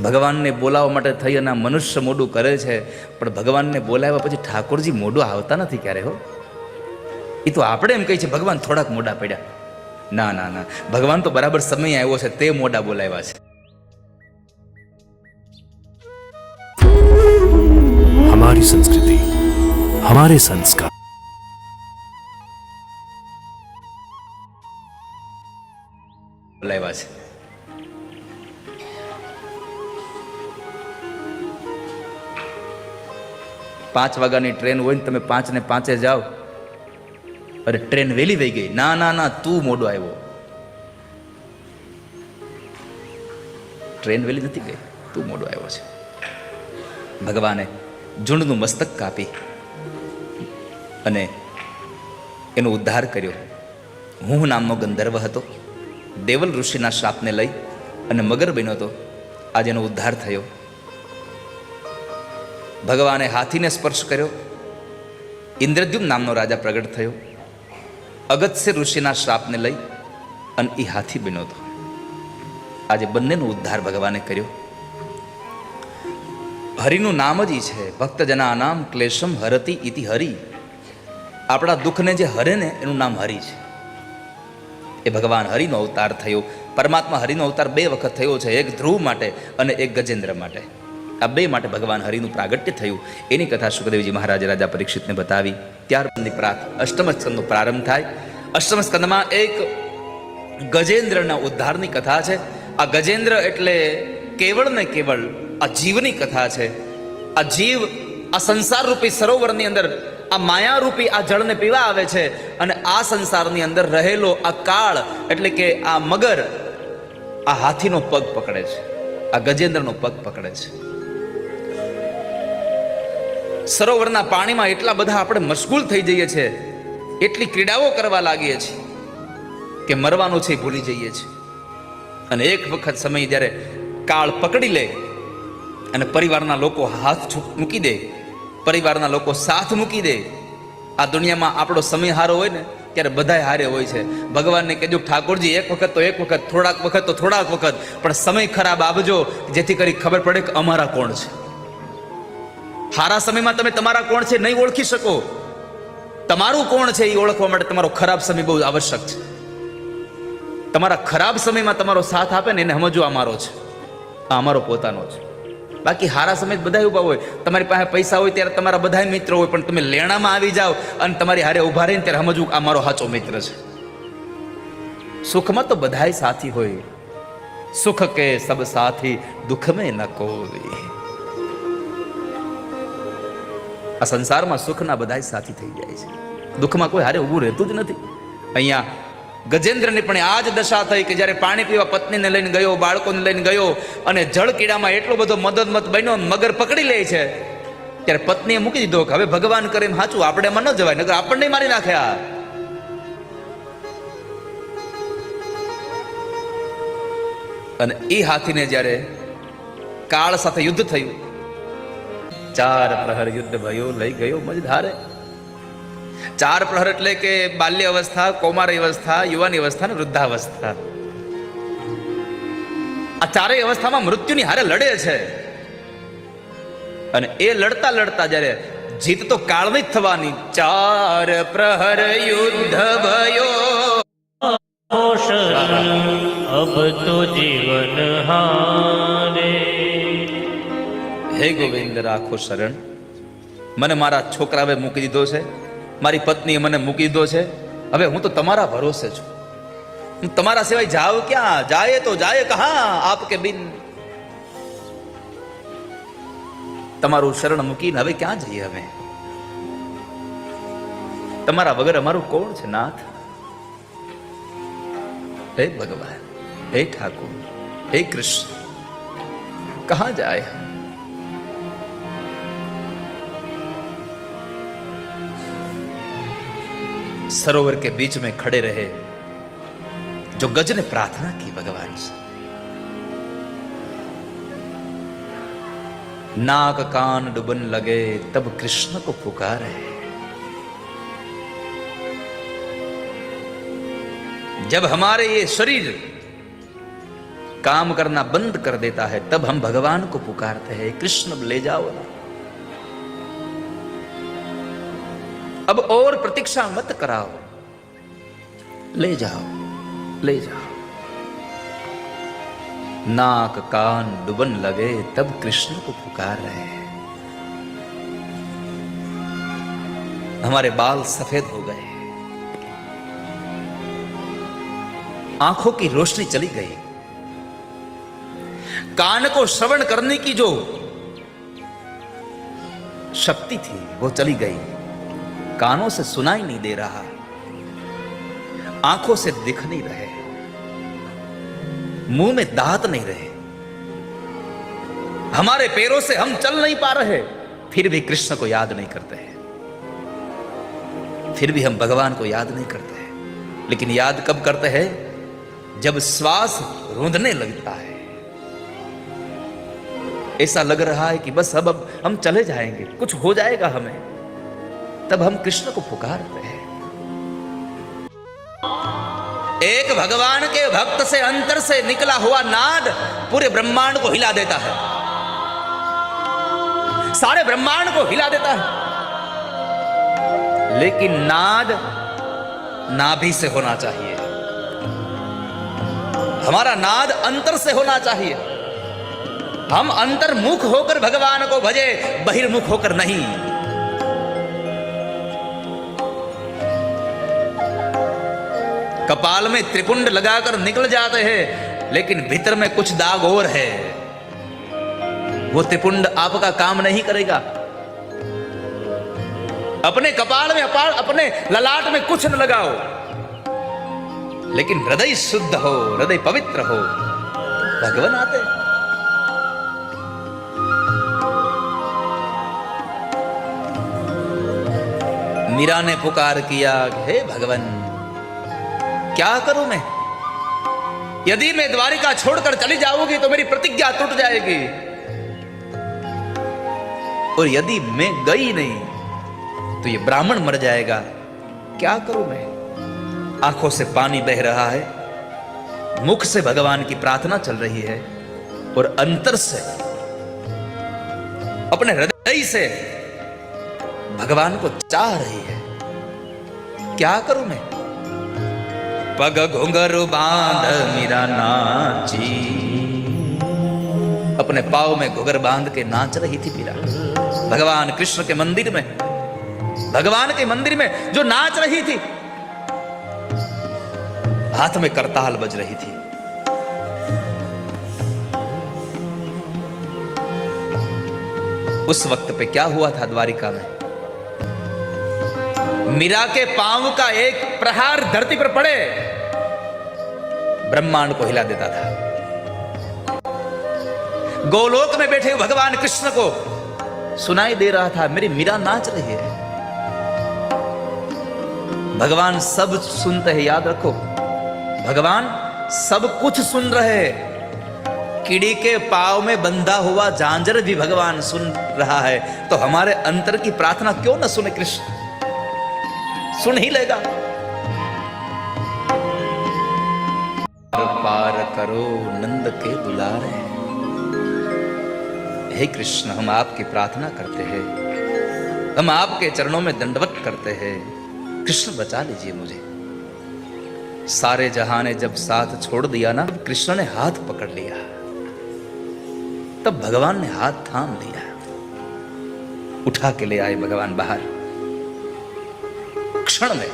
ભગવાનને બોલાવવા માટે થઈ અને મનુષ્ય મોડું કરે છે, પણ ભગવાનને બોલાવ્યા પછી ઠાકોરજી મોઢું આવતા નથી ક્યારે હો. એ તો આપણે એમ કહીએ છીએ ભગવાન થોડાક મોઢા પડ્યા. ના ના ના, ભગવાન તો બરાબર સમય આવ્યો છે તે મોઢા બોલાવ્યા છે. हमारी संस्कृति, हमारे संस्कार, બોલાવ્યા છે. પાંચ વાગ્યાની ટ્રેન હોય ને તમે 5 ને 5 જાઓ, અરે ટ્રેન વહેલી વહી ગઈ. ના ના ના, તું મોડો આવ્યો. ટ્રેન વહેલી નથી ગઈ, તું મોડો આવ્યો છે. ભગવાને ઝુંડનું મસ્તક કાપી અને એનો ઉદ્ધાર કર્યો. હું નામનો ગંધર્વ હતો, દેવલ ઋષિના શ્રાપને લઈ અને મગર બન્યો હતો. આજે એનો ઉદ્ધાર થયો. ભગવાને હાથીને સ્પર્શ કર્યો. ઇન્દ્રદ્યુમ્ન નામનો રાજા પ્રગટ થયો. અગત્ય ઋષિના શ્રાપને લઈ અને એ હાથી બન્યો હતો. આજે બંનેનો ઉદ્ધાર ભગવાને કર્યો. હરિનું નામ જ છે, ભક્તજના નામ ક્લેશમ હરતી ઇતિ હરિ. આપણા દુઃખને જે હરે ને એનું નામ હરિ છે. એ ભગવાન હરિનો અવતાર થયો. પરમાત્મા હરિનો અવતાર 2 વખત થયો છે, એક ધ્રુવ માટે અને એક ગજેન્દ્ર માટે. આ 2 માટે ભગવાન હરિનું પ્રાગટ્ય થયું. એની કથા સુખદેવજી મહારાજ રાજા પરીક્ષિતને બતાવી. ત્યારબાદની અષ્ટમ સ્કંદનો પ્રારંભ થાય. અષ્ટમ સ્કંદમાં એક ગજેન્દ્રના ઉદ્ધારની કથા છે. આ ગજેન્દ્ર એટલે કેવળ ને કેવળ આ જીવની કથા છે. આ જીવ આ સંસાર રૂપી સરોવરની અંદર આ માયારૂપી આ જળને પીવા આવે છે અને આ સંસારની અંદર રહેલો આ કાળ એટલે કે આ મગર આ હાથીનો પગ પકડે છે, આ ગજેન્દ્રનો પગ પકડે છે. સરોવરના પાણીમાં એટલા બધા આપણે મશગુલ થઈ જઈએ છીએ, એટલી ક્રીડાઓ કરવા લાગીએ છીએ કે મરવાનું છે ભૂલી જઈએ છીએ. અને એક વખત સમય જ્યારે કાળ પકડી લે અને પરિવારના લોકો હાથ મૂકી દે, પરિવારના લોકો સાથ મૂકી દે. આ દુનિયામાં આપણો સમય હારો હોય ને ત્યારે બધાય હારે હોય છે. ભગવાનને કહેજો ઠાકોરજી એક વખત તો એક વખત, થોડાક વખત તો થોડાક વખત, પણ સમય ખરાબ આપજો જેથી કરી ખબર પડે કે અમારા કોણ છે. હારા સમયમાં તમે તમારા કોણ છે નહીં ઓળખી શકો. તમારું કોણ છે એ ઓળખવા માટે તમારો ખરાબ સમય બહુ આવશ્યક છે. તમારા ખરાબ સમયમાં તમારો સાથ આપે ને એને સમજો અમારો છે, આ અમારો પોતાનો છે. બાકી હારા સમય બધા ઉભા હોય. તમારી પાસે પૈસા હોય ત્યારે તમારા બધા મિત્રો હોય, પણ તમે લેણામાં આવી જાઓ અને તમારી હારે ઉભા રહીને ત્યારે સમજવું આ મારો સાચો મિત્ર છે. સુખમાં તો બધાય સાથી હોય, સુખ કે સબ સાથી દુઃખ મેં ન કોઈ. આ સંસારમાં સુખના બધાય સાથી થઈ જાય છે, દુઃખમાં કોઈ હારે ઊભું રહેતું જ નથી. અહીંયા ગજેન્દ્રની પણ આ જ દશા થઈ કે જ્યારે પાણી પીવા પત્નીને લઈને ગયો, બાળકોને લઈને ગયો અને જળ કીડામાં એટલો બધો મદદમત બન્યો, મગર પકડી લે છે. ત્યારે પત્નીએ મૂકી દીધો કે હવે ભગવાન કરે એમ સાચું, આપણે એમાં ન જવાય, નગર આપણને મારી નાખે. અને એ હાથીને જ્યારે કાળ સાથે યુદ્ધ થયું, 4 પ્રહર યુદ્ધ ભયો, લઈ ગયો મજધારે. 4 પ્રહર એટલે કે બાલ્ય અવસ્થા, કૌમારી અવસ્થા, યુવાની અવસ્થા અને વૃદ્ધાવસ્થા. આ 4 અવસ્થામાં મૃત્યુની હારે લડે છે. અને એ લડતા લડતા જ્યારે જીત તો કાળની જ થવાની. 4 પ્રહર યુદ્ધ ભયો, अब तो जीवन हारे. હે ગોવિંદ રાખો શરણ. મને મારા છોકરાએ મૂકી દીધો છે, મારી પત્નીએ મને મૂકી દીધો છે. હવે હું તો તમારા ભરોસે છું. હું તમારા સિવાય જાઉં ક્યાં? જાય તો જાય કહા આપકે બિન. તમારું શરણ મૂકીને હવે ક્યાં જઈએ અમે? તમારા વગર અમારું કોણ છે નાથ? હે ભગવાન, હે ઠાकुर, हे कृष्ण, कहां जाए? सरोवर के बीच में खड़े रहे जो गज ने प्रार्थना की भगवान से, नाक कान डुबन लगे तब कृष्ण को पुकारे. जब हमारे ये शरीर काम करना बंद कर देता है, तब हम भगवान को पुकारते हैं, कृष्ण ले जाओ ना, अब और प्रतीक्षा मत कराओ, ले जाओ, ले जाओ। नाक कान डुबन लगे तब कृष्ण को पुकार रहे हैं। हमारे बाल सफेद हो गए, आंखों की रोशनी चली गई, कान को श्रवण करने की जो शक्ति थी वो चली गई, कानों से सुनाई नहीं दे रहा, आंखों से दिख नहीं रहे, मुंह में दांत नहीं रहे, हमारे पैरों से हम चल नहीं पा रहे, फिर भी कृष्ण को याद नहीं करते हैं, फिर भी हम भगवान को याद नहीं करते हैं। लेकिन याद कब करते हैं? जब श्वास रूंधने लगता है, ऐसा लग रहा है कि बस अब हम चले जाएंगे, कुछ हो जाएगा हमें, तब हम कृष्ण को पुकारते हैं। एक भगवान के भक्त से अंतर से निकला हुआ नाद पूरे ब्रह्मांड को हिला देता है, सारे ब्रह्मांड को हिला देता है। लेकिन नाद नाभि से होना चाहिए, हमारा नाद अंतर से होना चाहिए। हम अंतर्मुख होकर भगवान को भजे, बहिर्मुख होकर नहीं। कपाल में त्रिपुंड लगाकर निकल जाते हैं, लेकिन भीतर में कुछ दाग और है, वो त्रिपुंड आपका काम नहीं करेगा। अपने कपाल में अपने ललाट में कुछ न लगाओ, लेकिन हृदय शुद्ध हो, हृदय पवित्र हो, भगवान आते। मीरा ने पुकार किया, हे भगवान क्या करूं मैं? यदि मैं द्वारिका छोड़कर चली जाऊंगी तो मेरी प्रतिज्ञा टूट जाएगी, और यदि मैं गई नहीं तो ये ब्राह्मण मर जाएगा, क्या करूं मैं? आंखों से पानी बह रहा है, मुख से भगवान की प्रार्थना चल रही है, और अंतर से अपने हृदय से भगवान को चाह रही है। क्या करूं मैं? पग घुंघरू बांध मीरा नाची, अपने पाव में घुंघर बांध के नाच रही थी मीरा भगवान कृष्ण के मंदिर में, भगवान के मंदिर में जो नाच रही थी, हाथ में करताल बज रही थी। उस वक्त पे क्या हुआ था द्वारिका में? मीरा के पांव का एक प्रहार धरती पर पड़े, ब्रह्मांड को हिला देता था। गोलोक में बैठे भगवान कृष्ण को सुनाई दे रहा था, मेरी मीरा नाच रही है। भगवान सब सुनते हैं, याद रखो, भगवान सब कुछ सुन रहे हैं। कीड़ी के पांव में बंधा हुआ झांझर भी भगवान सुन रहा है, तो हमारे अंतर की प्रार्थना क्यों न सुने कृष्ण? सुन ही लेगा। पार करो नंद के दुलारे, हे कृष्ण हम आपकी प्रार्थना करते हैं, हम आपके चरणों में दंडवत करते हैं, कृष्ण बचा लीजिए मुझे। सारे जहां ने जब साथ छोड़ दिया ना, कृष्ण ने हाथ पकड़ लिया, तब भगवान ने हाथ थाम लिया, उठा के ले आए भगवान बाहर। क्षण में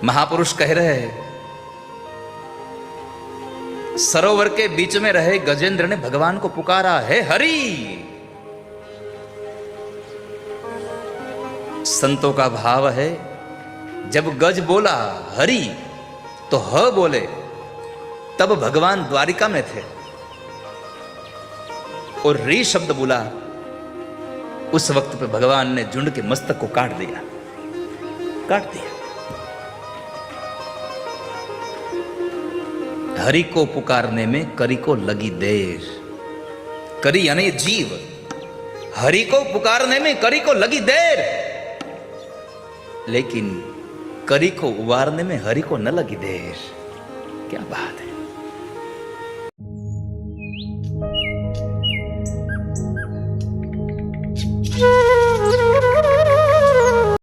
महापुरुष कह रहे हैं, सरोवर के बीच में रहे गजेंद्र ने भगवान को पुकारा, हे हरि। संतों का भाव है, जब गज बोला हरि तो ह बोले, तब भगवान द्वारिका में थे, और री शब्द बोला, उस वक्त पे भगवान ने झुंड के मस्तक को काट दिया, काट दिया। हरि को पुकारने में करी को लगी देर, करी यानी जीव, हरि को पुकारने में करी को लगी देर, लेकिन करी को उबारने में हरि को न लगी देर। क्या बात है।